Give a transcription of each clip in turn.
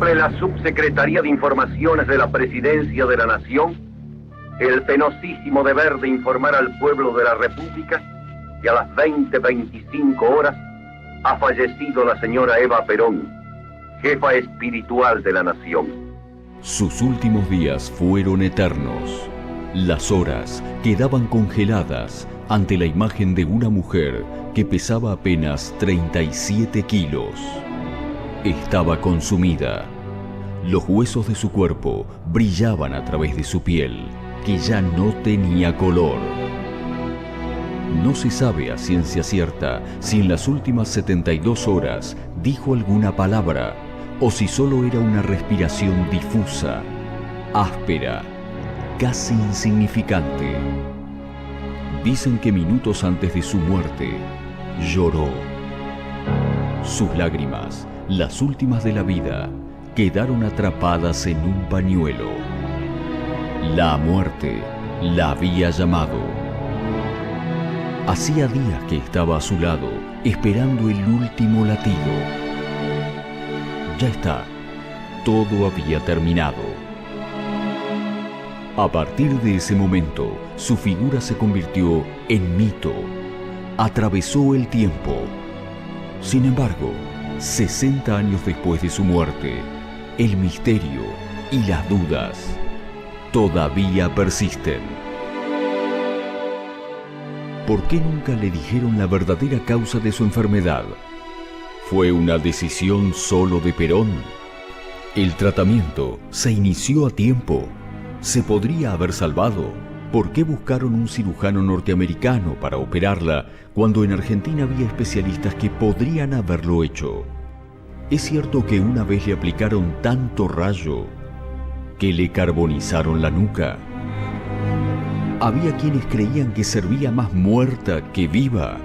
cumple la Subsecretaría de Informaciones de la Presidencia de la Nación el penosísimo deber de informar al pueblo de la República que a las 20:25 horas ha fallecido la señora Eva Perón, jefa espiritual de la nación. Sus últimos días fueron eternos. Las horas quedaban congeladas ante la imagen de una mujer que pesaba apenas 37 kilos. Estaba consumida. Los huesos de su cuerpo brillaban a través de su piel, que ya no tenía color. No se sabe a ciencia cierta si en las últimas 72 horas dijo alguna palabra o si solo era una respiración difusa, áspera, casi insignificante. Dicen que minutos antes de su muerte lloró. Sus lágrimas, las últimas de la vida, quedaron atrapadas en un pañuelo. La muerte la había llamado. Hacía días que estaba a su lado, esperando el último latido. Ya está, todo había terminado. A partir de ese momento, su figura se convirtió en mito. Atravesó el tiempo. Sin embargo, 60 años después de su muerte, el misterio y las dudas todavía persisten. ¿Por qué nunca le dijeron la verdadera causa de su enfermedad? ¿Fue una decisión solo de Perón? ¿El tratamiento se inició a tiempo? ¿Se podría haber salvado? ¿Por qué buscaron un cirujano norteamericano para operarla cuando en Argentina había especialistas que podrían haberlo hecho? ¿Es cierto que una vez le aplicaron tanto rayo que le carbonizaron la nuca? Había quienes creían que servía más muerta que viva.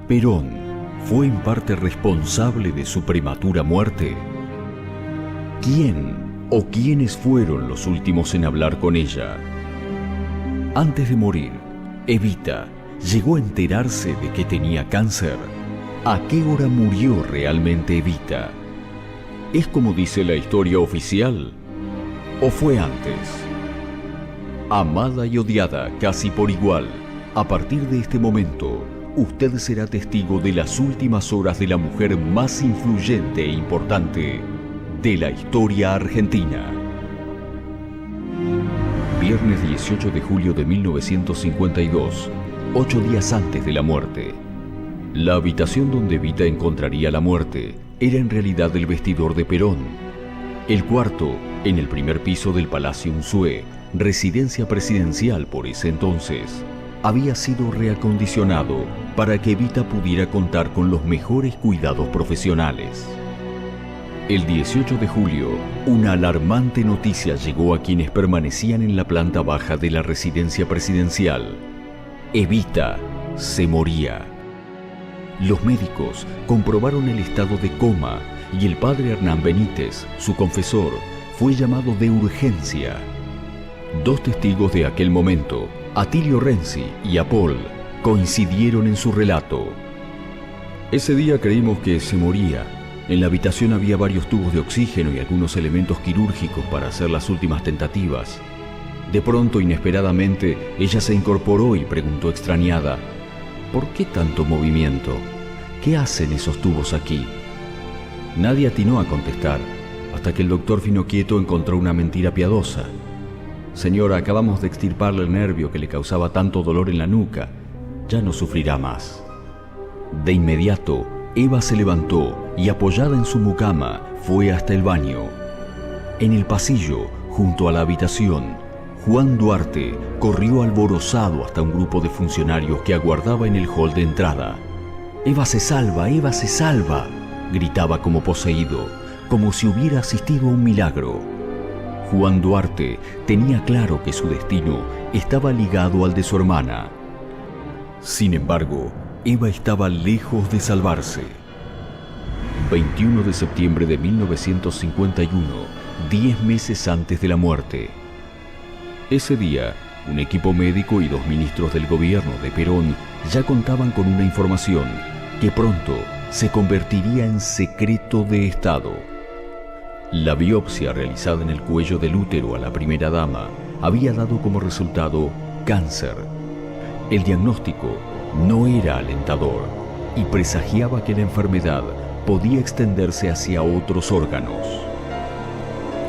¿Perón fue en parte responsable de su prematura muerte? ¿Quién o quiénes fueron los últimos en hablar con ella? Antes de morir, Evita llegó a enterarse de que tenía cáncer. ¿A qué hora murió realmente Evita? ¿Es como dice la historia oficial? ¿O fue antes? Amada y odiada casi por igual, a partir de este momento, usted será testigo de las últimas horas de la mujer más influyente e importante de la historia argentina. Viernes 18 de julio de 1952, 8 días antes de la muerte. La habitación donde Evita encontraría la muerte era en realidad el vestidor de Perón. El cuarto, en el primer piso del Palacio Unzué, residencia presidencial por ese entonces, había sido reacondicionado para que Evita pudiera contar con los mejores cuidados profesionales. El 18 de julio, una alarmante noticia llegó a quienes permanecían en la planta baja de la residencia presidencial. Evita se moría. Los médicos comprobaron el estado de coma y el padre Hernán Benítez, su confesor, fue llamado de urgencia. Dos testigos de aquel momento, Atilio Renzi y Apol, coincidieron en su relato. Ese día creímos que se moría. En la habitación había varios tubos de oxígeno y algunos elementos quirúrgicos para hacer las últimas tentativas. De pronto, inesperadamente, ella se incorporó y preguntó extrañada: ¿por qué tanto movimiento? ¿Qué hacen esos tubos aquí? Nadie atinó a contestar, hasta que el doctor Finoquieto encontró una mentira piadosa. Señora, acabamos de extirparle el nervio que le causaba tanto dolor en la nuca. Ya no sufrirá más. De inmediato, Eva se levantó y, apoyada en su mucama, fue hasta el baño. En el pasillo, junto a la habitación, Juan Duarte corrió alborozado hasta un grupo de funcionarios que aguardaba en el hall de entrada. «¡Eva se salva! ¡Eva se salva!», gritaba como poseído, como si hubiera asistido a un milagro. Juan Duarte tenía claro que su destino estaba ligado al de su hermana. Sin embargo, Eva estaba lejos de salvarse. 21 de septiembre de 1951, 10 meses antes de la muerte. Ese día, un equipo médico y 2 ministros del gobierno de Perón ya contaban con una información que pronto se convertiría en secreto de Estado. La biopsia realizada en el cuello del útero a la primera dama había dado como resultado cáncer. El diagnóstico no era alentador y presagiaba que la enfermedad podía extenderse hacia otros órganos.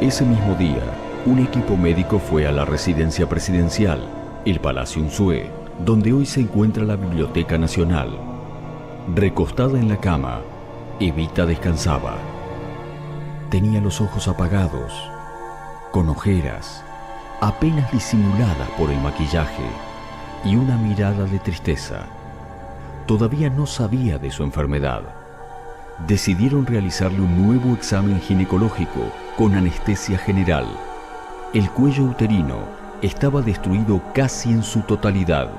Ese mismo día, un equipo médico fue a la residencia presidencial, el Palacio Unzué, donde hoy se encuentra la Biblioteca Nacional. Recostada en la cama, Evita descansaba. Tenía los ojos apagados, con ojeras, apenas disimuladas por el maquillaje, y una mirada de tristeza. Todavía no sabía de su enfermedad. Decidieron realizarle un nuevo examen ginecológico con anestesia general. El cuello uterino estaba destruido casi en su totalidad.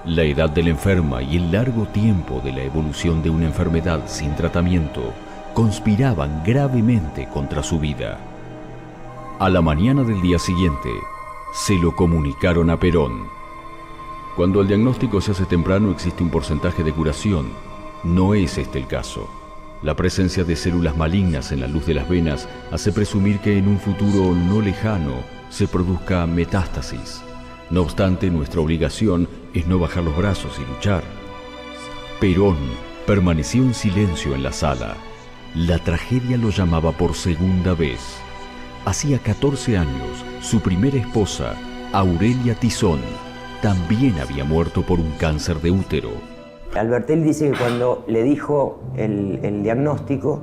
La edad de la enferma y el largo tiempo de la evolución de una enfermedad sin tratamiento conspiraban gravemente contra su vida. A la mañana del día siguiente, se lo comunicaron a Perón. Cuando el diagnóstico se hace temprano existe un porcentaje de curación. No es este el caso. La presencia de células malignas en la luz de las venas hace presumir que en un futuro no lejano se produzca metástasis. No obstante, nuestra obligación es no bajar los brazos y luchar. Perón permaneció en silencio en la sala. La tragedia lo llamaba por segunda vez. Hacía 14 años, su primera esposa, Aurelia Tizón, también había muerto por un cáncer de útero. Albertelli dice que cuando le dijo el diagnóstico,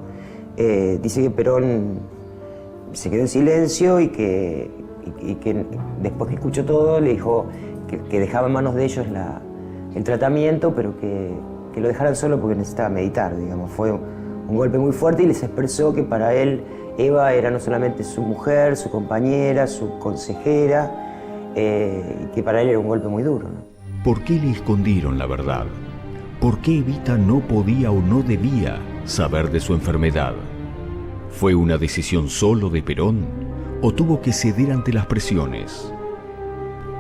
dice que Perón se quedó en silencio y que después que escuchó todo le dijo que dejaba en manos de ellos el tratamiento, pero que lo dejaran solo porque necesitaba meditar, digamos. Fue un golpe muy fuerte y les expresó que para él Eva era no solamente su mujer, su compañera, su consejera, y que para él era un golpe muy duro, ¿no? ¿Por qué le escondieron la verdad? ¿Por qué Evita no podía o no debía saber de su enfermedad? ¿Fue una decisión solo de Perón o tuvo que ceder ante las presiones?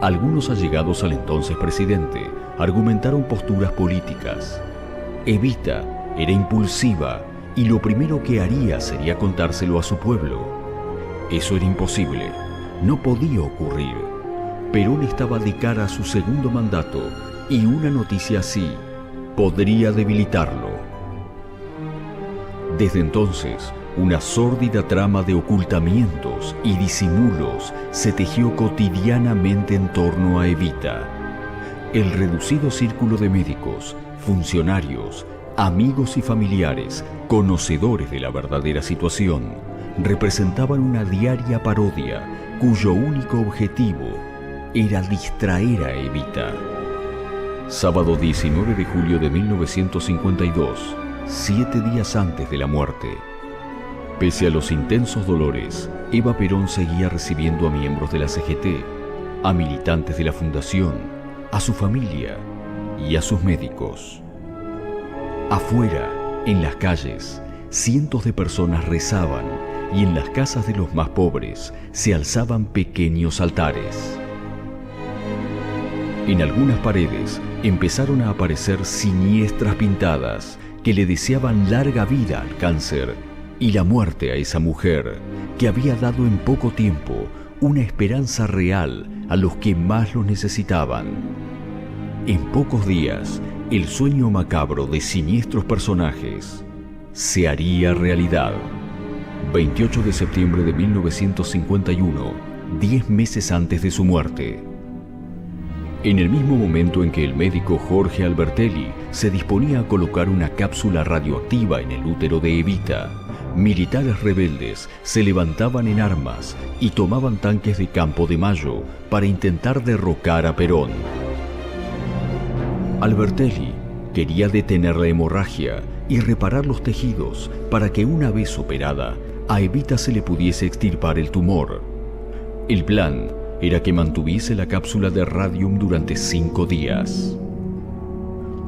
Algunos allegados al entonces presidente argumentaron posturas políticas. Evita era impulsiva y lo primero que haría sería contárselo a su pueblo. Eso era imposible, no podía ocurrir. Perón estaba de cara a su segundo mandato y una noticia así podría debilitarlo. Desde entonces, una sórdida trama de ocultamientos y disimulos se tejió cotidianamente en torno a Evita. El reducido círculo de médicos, funcionarios, amigos y familiares, conocedores de la verdadera situación, representaban una diaria parodia cuyo único objetivo era distraer a Evita. Sábado 19 de julio de 1952, 7 días antes de la muerte. Pese a los intensos dolores, Eva Perón seguía recibiendo a miembros de la CGT, a militantes de la Fundación, a su familia y a sus médicos. Afuera, en las calles, cientos de personas rezaban y en las casas de los más pobres se alzaban pequeños altares. En algunas paredes empezaron a aparecer siniestras pintadas que le deseaban larga vida al cáncer y la muerte a esa mujer que había dado en poco tiempo una esperanza real a los que más lo necesitaban. En pocos días, el sueño macabro de siniestros personajes se haría realidad. 28 de septiembre de 1951, 10 meses antes de su muerte. En el mismo momento en que el médico Jorge Albertelli se disponía a colocar una cápsula radioactiva en el útero de Evita, militares rebeldes se levantaban en armas y tomaban tanques de Campo de Mayo para intentar derrocar a Perón. Albertelli quería detener la hemorragia y reparar los tejidos para que una vez operada, a Evita se le pudiese extirpar el tumor. El plan era que mantuviese la cápsula de radium durante 5 días.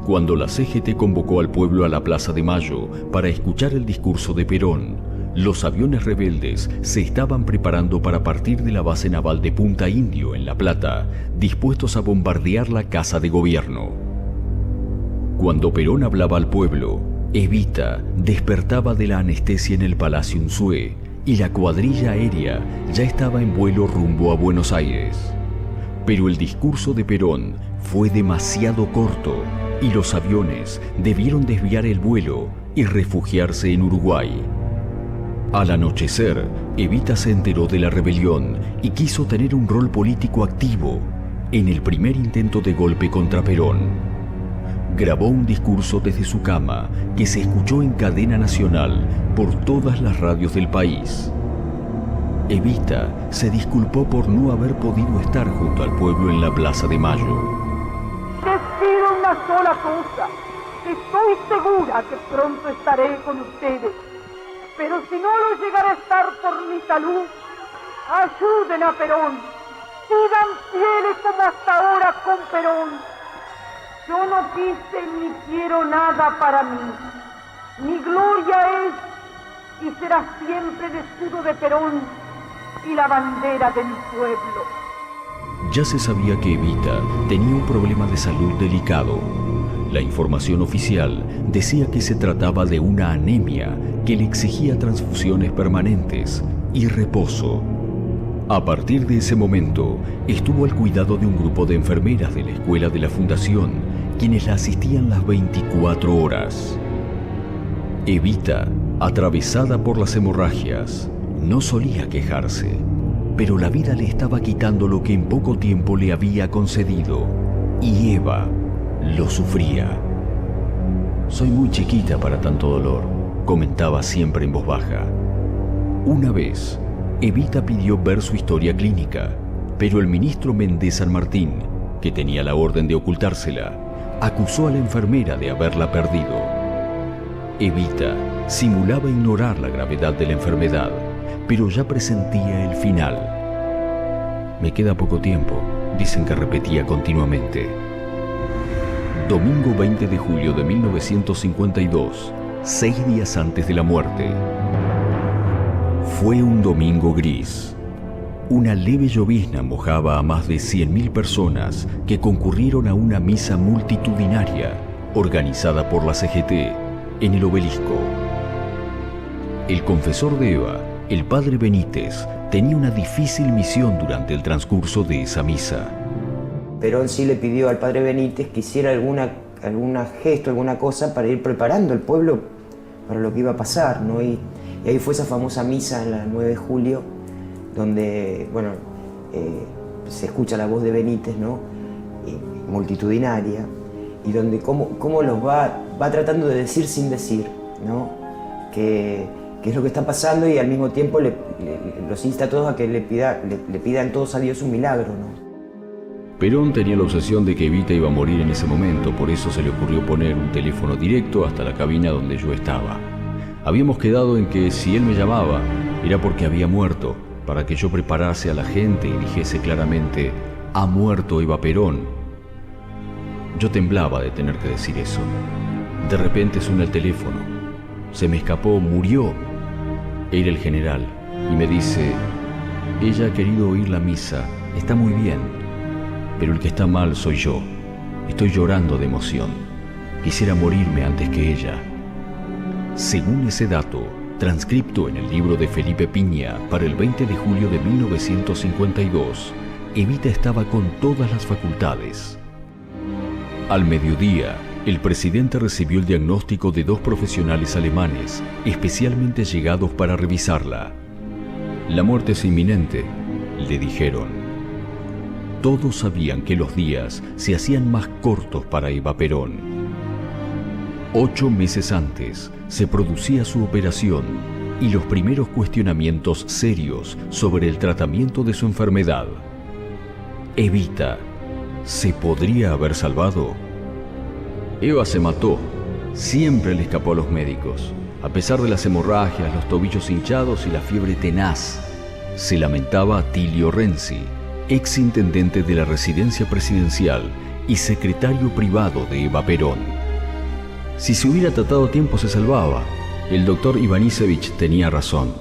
Cuando la CGT convocó al pueblo a la Plaza de Mayo para escuchar el discurso de Perón, los aviones rebeldes se estaban preparando para partir de la base naval de Punta Indio, en La Plata, dispuestos a bombardear la Casa de Gobierno. Cuando Perón hablaba al pueblo, Evita despertaba de la anestesia en el Palacio Unzué y la cuadrilla aérea ya estaba en vuelo rumbo a Buenos Aires. Pero el discurso de Perón fue demasiado corto y los aviones debieron desviar el vuelo y refugiarse en Uruguay. Al anochecer, Evita se enteró de la rebelión y quiso tener un rol político activo en el primer intento de golpe contra Perón. Grabó un discurso desde su cama que se escuchó en cadena nacional por todas las radios del país. Evita se disculpó por no haber podido estar junto al pueblo en la Plaza de Mayo. Les pido una sola cosa. Estoy segura que pronto estaré con ustedes. Pero si no lo llegara a estar por mi salud, ayuden a Perón. Sigan fieles como hasta ahora con Perón. Yo no quise ni quiero nada para mí. Mi gloria es y será siempre el escudo de Perón y la bandera de mi pueblo. Ya se sabía que Evita tenía un problema de salud delicado. La información oficial decía que se trataba de una anemia que le exigía transfusiones permanentes y reposo. A partir de ese momento, estuvo al cuidado de un grupo de enfermeras de la escuela de la Fundación, quienes la asistían las 24 horas. Evita, atravesada por las hemorragias, no solía quejarse, pero la vida le estaba quitando lo que en poco tiempo le había concedido, y Eva lo sufría. «Soy muy chiquita para tanto dolor», comentaba siempre en voz baja. Una vez, Evita pidió ver su historia clínica, pero el ministro Méndez San Martín, que tenía la orden de ocultársela, acusó a la enfermera de haberla perdido. Evita simulaba ignorar la gravedad de la enfermedad, pero ya presentía el final. «Me queda poco tiempo», dicen que repetía continuamente. Domingo 20 de julio de 1952, 6 días antes de la muerte. Fue un domingo gris. Una leve llovizna mojaba a más de 100.000 personas que concurrieron a una misa multitudinaria organizada por la CGT en el Obelisco. El confesor de Eva, el padre Benítez, tenía una difícil misión durante el transcurso de esa misa. Perón sí le pidió al padre Benítez que hiciera alguna gesto, alguna cosa para ir preparando al pueblo para lo que iba a pasar, ¿no? Y ahí fue esa famosa misa en la 9 de julio, donde, bueno, se escucha la voz de Benítez, ¿no? Multitudinaria, y donde cómo los va tratando de decir sin decir, ¿no? Que es lo que está pasando, y al mismo tiempo los insta a todos a que le pidan todos a Dios un milagro, ¿no? Perón tenía la obsesión de que Evita iba a morir en ese momento, por eso se le ocurrió poner un teléfono directo hasta la cabina donde yo estaba. Habíamos quedado en que si él me llamaba era porque había muerto, para que yo preparase a la gente y dijese claramente: «Ha muerto Eva Perón». Yo temblaba de tener que decir eso. De repente suena el teléfono. Se me escapó: «Murió». Era el general y me dice: «Ella ha querido oír la misa, está muy bien, pero el que está mal soy yo. Estoy llorando de emoción. Quisiera morirme antes que ella». Según ese dato, transcripto en el libro de Felipe Piña para el 20 de julio de 1952, Evita estaba con todas las facultades. Al mediodía, el presidente recibió el diagnóstico de 2 profesionales alemanes, especialmente llegados para revisarla. «La muerte es inminente», le dijeron. Todos sabían que los días se hacían más cortos para Eva Perón. 8 meses antes se producía su operación y los primeros cuestionamientos serios sobre el tratamiento de su enfermedad. Evita, ¿se podría haber salvado? Eva se mató. Siempre le escapó a los médicos, a pesar de las hemorragias, los tobillos hinchados y la fiebre tenaz. Se lamentaba Atilio Renzi, ex intendente de la residencia presidencial y secretario privado de Eva Perón. Si se hubiera tratado a tiempo se salvaba. El doctor Ivanišević tenía razón.